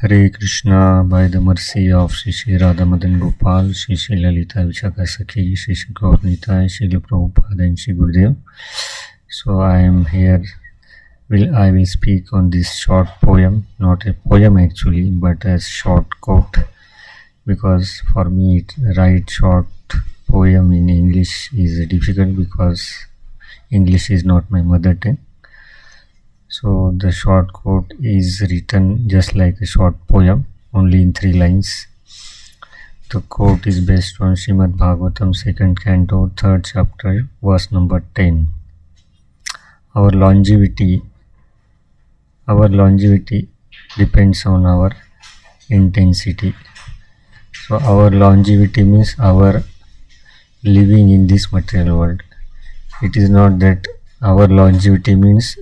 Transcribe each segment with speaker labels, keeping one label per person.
Speaker 1: Hare Krishna, by the mercy of Shri Shri Radha Madan Gopal, Shri Shri Lalita Vishaka Sakhi, Shri Shri Gaur Nitai, Shri Prabhupada and Shri Gurudev. So I am here, I will speak on this short poem, not a poem actually, but a short quote, because for me to write short poem in English is difficult because English is not my mother tongue. So the short quote is written just like a short poem, only in 3 lines. The quote is based on Srimad Bhagavatam 2nd canto, 3rd chapter, verse number 10. Our longevity depends on our intensity. So our longevity means our living in this material world. It is not that our longevity means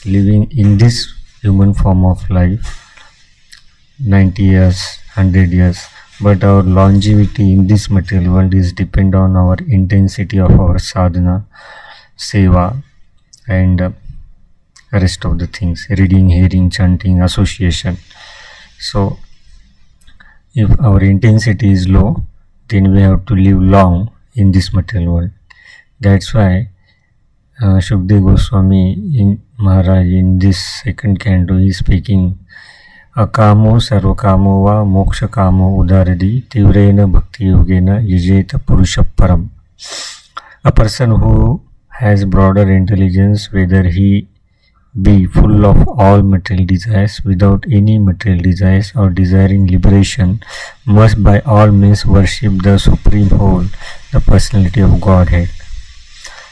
Speaker 1: living in this human form of life 90 years, 100 years, but our longevity in this material world is depend on our intensity of our sadhana, seva, and rest of the things, reading, hearing, chanting, association. So if our intensity is low, then we have to live long in this material world. That's why Shukdev Goswami in Maharaj in this 2nd canto is speaking Akamo sarvakamo va moksha kamo udaradi tivrena bhakti yogena yajeta purusha param. A person who has broader intelligence, whether he be full of all material desires, without any material desires, or desiring liberation, must by all means worship the Supreme Whole, the personality of Godhead.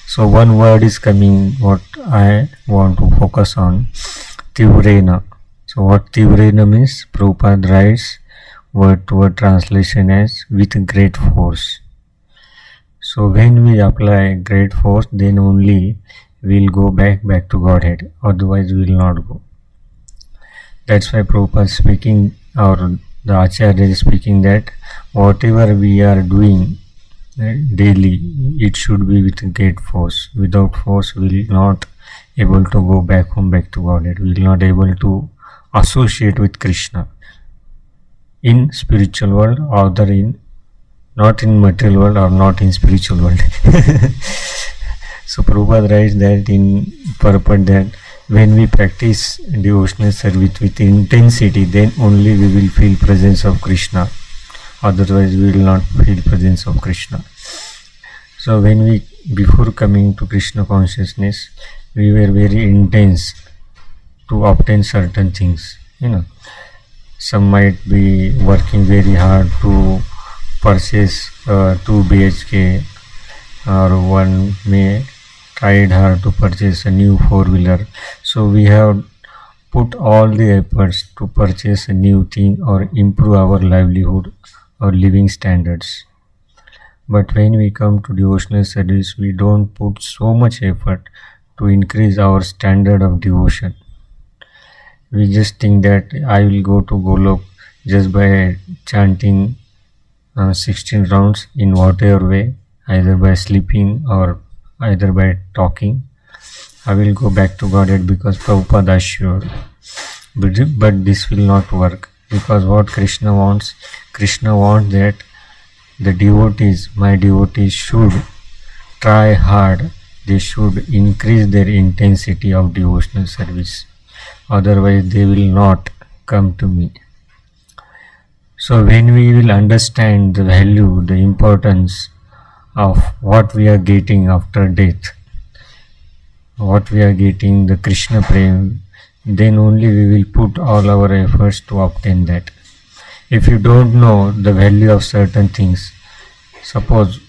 Speaker 1: So one word is coming, what I want to focus on, Tivrena. So what Tivrena means? Prabhupada writes word-to-word translation as with great force. So when we apply great force, then only we will go back to Godhead, otherwise we will not go. That's why Prabhupada is speaking, or the Acharya is speaking, that whatever we are doing daily, it should be with great force. Without force, we will not able to go back to Godhead. We will not able to associate with Krishna in spiritual world, or not in material world, or not in spiritual world. So Prabhupada writes that in purport that when we practice devotional service with intensity, then only we will feel presence of Krishna. Otherwise we will not feel presence of Krishna. So when we, before coming to Krishna consciousness, we were very intense to obtain certain things. Some might be working very hard to purchase 2 BHK, or one may tried hard to purchase a new 4-wheeler. So we have put all the efforts to purchase a new thing or improve our livelihood or living standards. But when we come to devotional service, we don't put so much effort to increase our standard of devotion. We just think that I will go to Golok just by chanting 16 rounds in whatever way, either by sleeping or either by talking. I will go back to Godhead because Prabhupada assured. But this will not work, because what Krishna wants that the devotees, my devotees, should try hard. They should increase their intensity of devotional service. Otherwise they will not come to me. So when we will understand the value, the importance of what we are getting after death, what we are getting, the Krishna Prem, then only we will put all our efforts to obtain that. If you don't know the value of certain things, suppose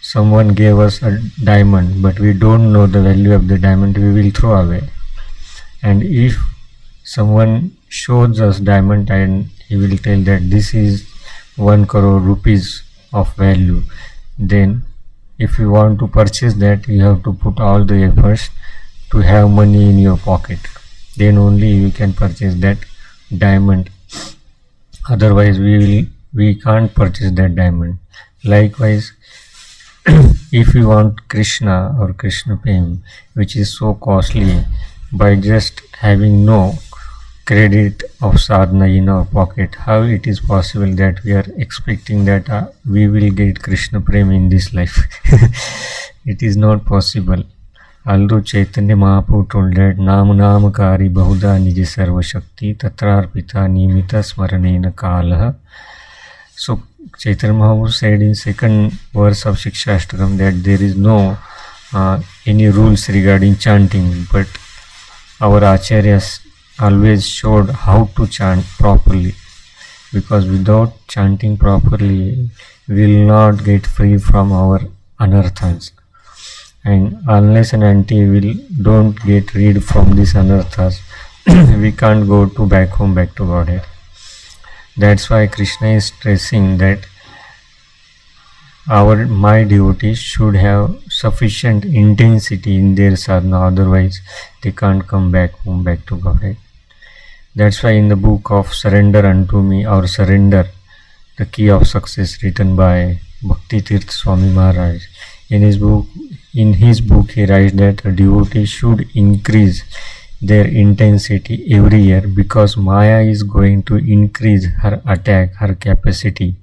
Speaker 1: someone gave us a diamond, but we don't know the value of the diamond, we will throw away. And if someone shows us diamond and he will tell that this is 1 crore rupees of value, then if you want to purchase that, you have to put all the efforts to have money in your pocket. Then only you can purchase that diamond. Otherwise we can't purchase that diamond. Likewise, if you want Krishna or Krishna Prem, which is so costly, by just having no credit of sadhana in our pocket. How it is possible that we are expecting that we will get Krishna Prem in this life? It is not possible. Although Chaitanya Mahaprabhu told that Nam Kari Bahuda Niji Sarva Shakti Tatrarpita Nimita Smaranena Kalaha. So Chaitanya Mahaprabhu said in second verse of Shikshashtakam that there is no any rules regarding chanting, but our acharyas always showed how to chant properly, because without chanting properly we will not get free from our anarthas, and unless and until we don't get rid from these anarthas we can't go to back home, back to Godhead. That's why Krishna is stressing that my devotees should have sufficient intensity in their sadhana, otherwise they can't come back home, back to Godhead. That's why in the book of Surrender Unto Me, or Surrender, the Key of Success, written by Bhakti Tirth Swami Maharaj, in his book he writes that a devotee should increase their intensity every year, because Maya is going to increase her attack, her capacity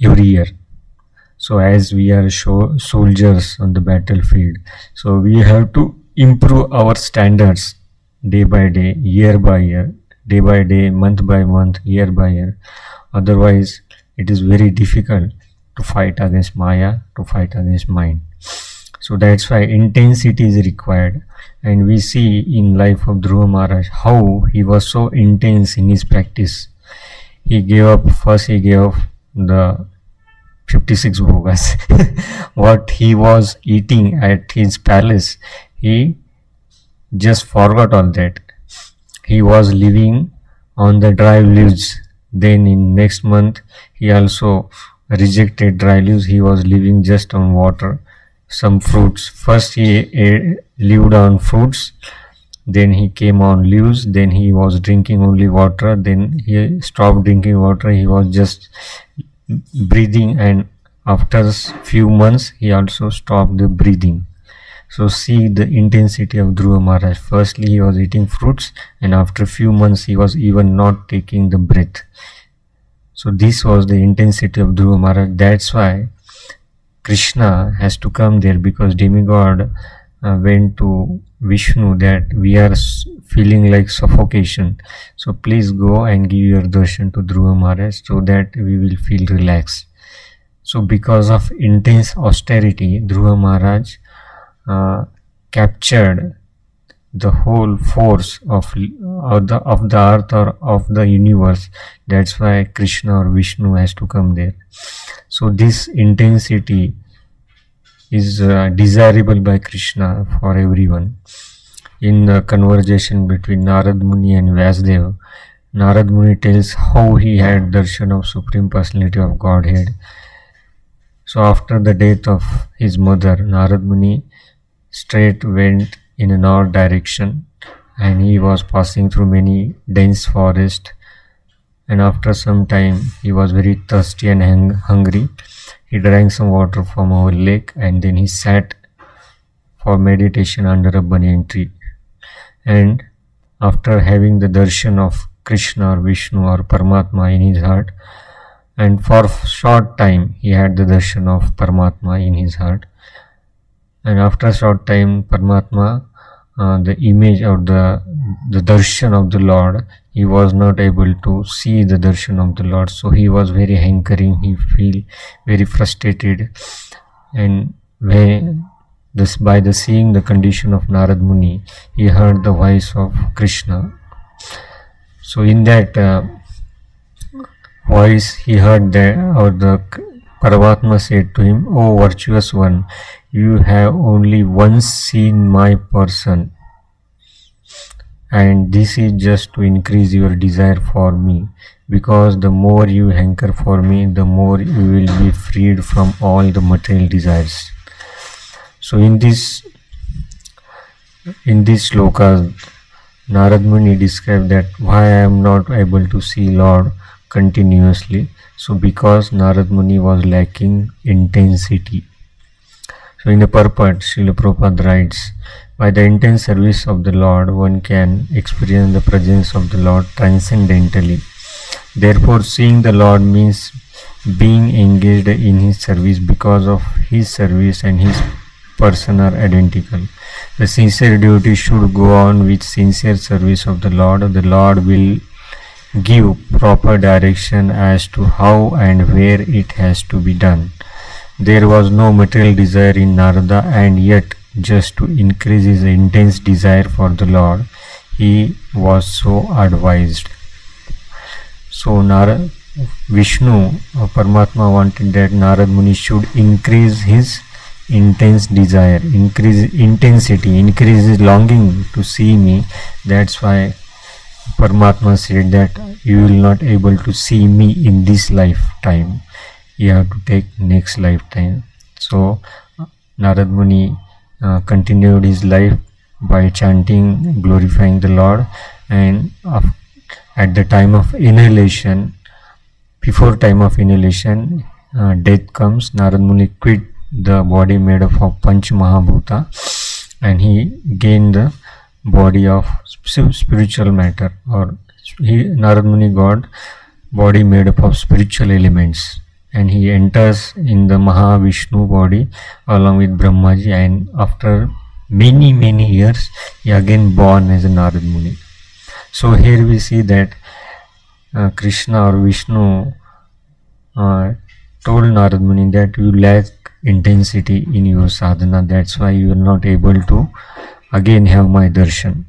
Speaker 1: every year. So as we are soldiers on the battlefield, so we have to improve our standards day by day, year by year, day by day, month by month, year by year. Otherwise it is very difficult to fight against Maya, to fight against mind. So that's why intensity is required. And we see in life of Dhruva Maharaj how he was so intense in his practice. He gave up the 56 bhogas. What he was eating at his palace, he just forgot all that. He was living on the dry leaves. Then in next month he also rejected dry leaves. He was living just on water, some fruits. First he lived on fruits, then he came on leaves, then he was drinking only water, then he stopped drinking water, he was just breathing, and after few months he also stopped the breathing. So see the intensity of Dhruva Maharaj. Firstly he was eating fruits, and after few months he was even not taking the breath. So this was the intensity of Dhruva Maharaj. That's why Krishna has to come there, because demigod went to Vishnu that we are feeling like suffocation, so please go and give your darshan to Dhruva Maharaj so that we will feel relaxed. So because of intense austerity, Dhruva Maharaj captured the whole force of the earth or of the universe. That's why Krishna or Vishnu has to come there. So this intensity is desirable by Krishna for everyone. In the conversation between Narad Muni and Vyasdeva, Narad Muni tells how he had darshan of Supreme Personality of Godhead. So after the death of his mother, Narad Muni straight went in a north direction, and he was passing through many dense forest, and after some time he was very thirsty and hungry. He drank some water from our lake, and then he sat for meditation under a banyan tree. And after having the darshan of Krishna or Vishnu or Paramatma in his heart, and for short time he had the darshan of Paramatma in his heart, and after a short time Paramatma, the image or the darshan of the Lord, he was not able to see the darshan of the Lord. So he was very hankering, he feel very frustrated, and by the seeing the condition of Narad Muni, he heard the voice of Krishna. So in that voice he heard the Paramatma said to him, "O virtuous one, you have only once seen my person, and this is just to increase your desire for me, because the more you hanker for me, the more you will be freed from all the material desires." So in this sloka, Narad Muni described that why I am not able to see Lord continuously. So because Narad Muni was lacking intensity. So in the purport, Srila Prabhupada writes, By the intense service of the Lord, one can experience the presence of the Lord transcendentally. Therefore, seeing the Lord means being engaged in His service, because of His service and His person are identical. The sincere devotee should go on with sincere service of the Lord. The Lord will give proper direction as to how and where it has to be done. There was no material desire in Narada, and yet, just to increase his intense desire for the Lord, he was so advised. So Vishnu or Paramatma wanted that Narad Muni should increase his intense desire, increase intensity, increase his longing to see me. That's why Paramatma said that you will not able to see me in this lifetime. You have to take next lifetime. So Narad Muni continued his life by chanting, glorifying the Lord, and at the time of inhalation, before time of inhalation, death comes. Narad Muni quit the body made up of Panch Mahabhuta, and he gained the body of spiritual matter, or Narad Muni got body made up of spiritual elements, and he enters in the Mahavishnu body along with Brahmaji, and after many years he again born as a Narad Muni. So here we see that Krishna or Vishnu told Narad Muni that you lack intensity in your sadhana, that's why you are not able to again have my darshan.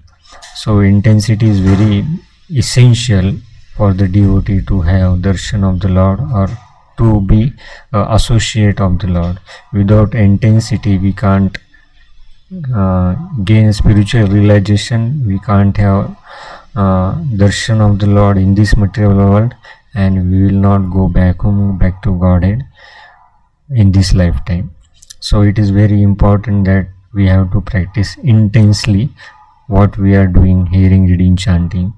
Speaker 1: So intensity is very essential for the devotee to have darshan of the Lord, or to be associate of the Lord. Without intensity we can't gain spiritual realization, we can't have darshan of the Lord in this material world, and we will not go back home, back to Godhead in this lifetime. So it is very important that we have to practice intensely what we are doing, hearing, reading, chanting.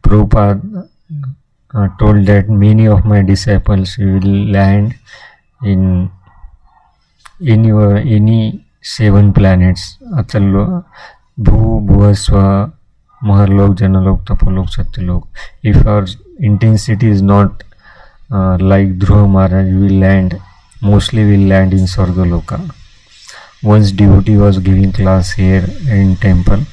Speaker 1: Prabhupada told that many of my disciples will land in any 7 planets: Atal, Bhu, Bhuvaswa, Maharlok, Janalok, Tapalok, Satyalok. If our intensity is not like Dhruva Maharaj, we will mostly land in Sargaloka. Once devotee was giving class here in temple,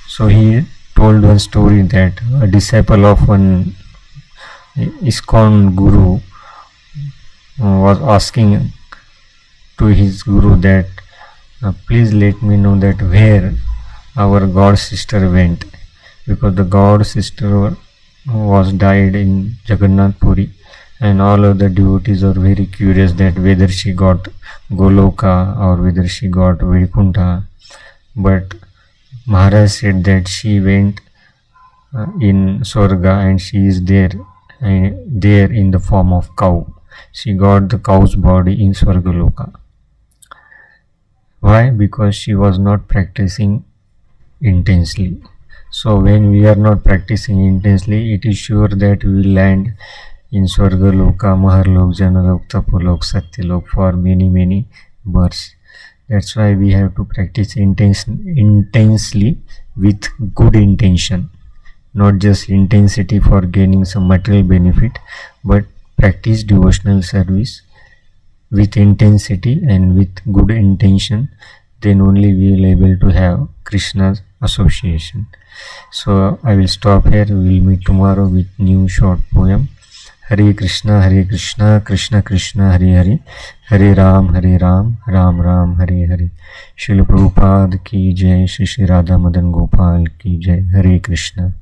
Speaker 1: so he told one story that a disciple of one ISKCON guru was asking to his guru that please let me know that where our god sister went, because the god sister was died in Jagannath Puri, and all of the devotees are very curious that whether she got Goloka or whether she got Vaikuntha. But Maharaj said that she went in Swarga, and she is there in the form of cow. She got the cow's body in Swargaloka. Why? Because she was not practicing intensely. So when we are not practicing intensely, it is sure that we will land in Swargaloka, Maharlok, Janalok, Tapalok, Satyalok for many births. That's why we have to practice intensely with good intention, not just intensity for gaining some material benefit, but practice devotional service with intensity and with good intention. Then only we will able to have Krishna's association. So I will stop here. We will meet tomorrow with new short poem. Hare Krishna, Krishna Krishna, Hare Hare, Hare Ram, Ram Ram, Hare Hare. Srila Prabhupada ki jai, Shri Radha Madan Gopal ki jai. Hare Krishna.